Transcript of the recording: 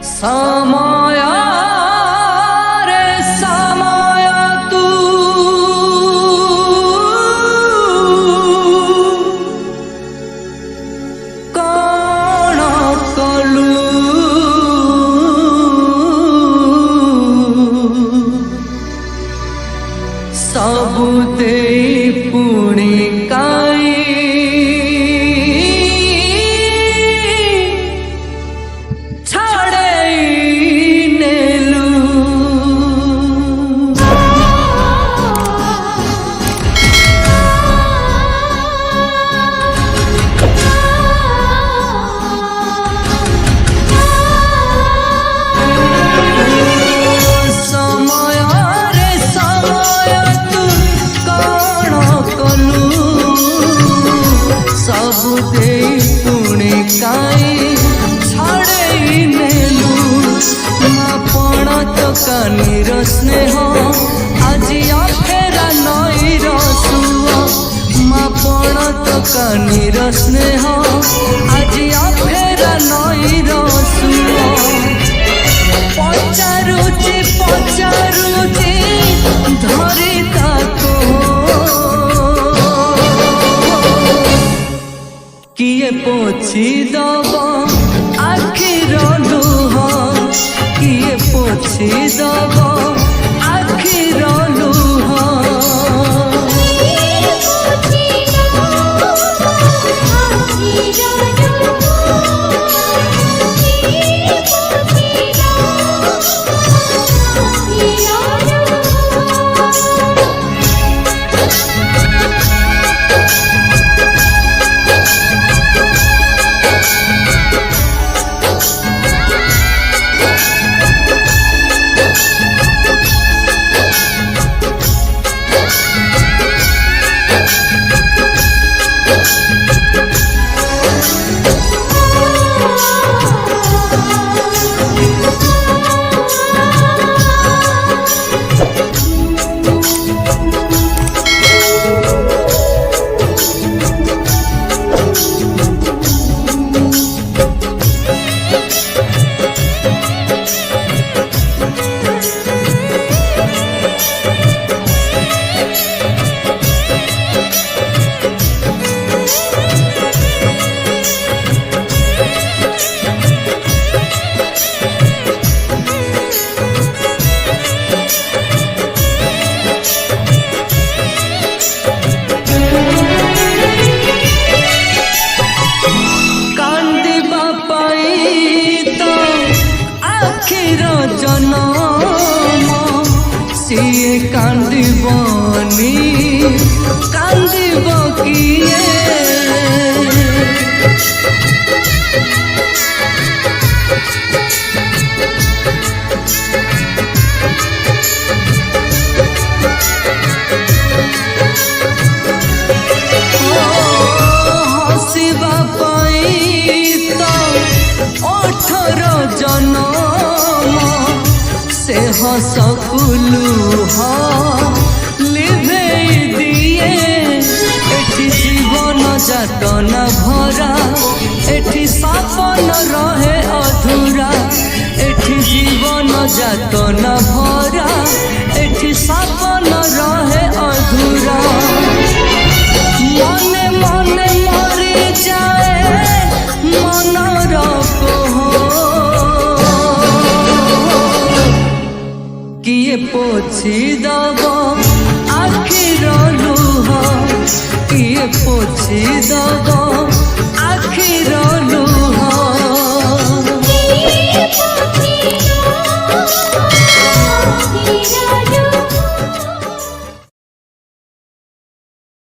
समय रे समय तू कौन कलु सबु दे पुणी काई कानीर स्नेह आजिया फेरा नईर सुआ मापण तो कानीर स्नेह आजिया फेरा नईर सुआ पचारुची पचारुची धरी ताको किए पोछी दब आखिर लुह किए पोछी दब आखिर लुह सिए कांदीबनी कांदीब किए हसिबा पाई तो 18 जन्म से हसकुलु लिभे दिए एठी जीवन जातना भरा एठी सपन रहे अधूरा एठी जीवन जातना भरा एठी सपन रहे अधूरा मने मने मरी जाए मनर कोह किए पोछी दब आखिर लुह किए पोछी दब आखिर लुह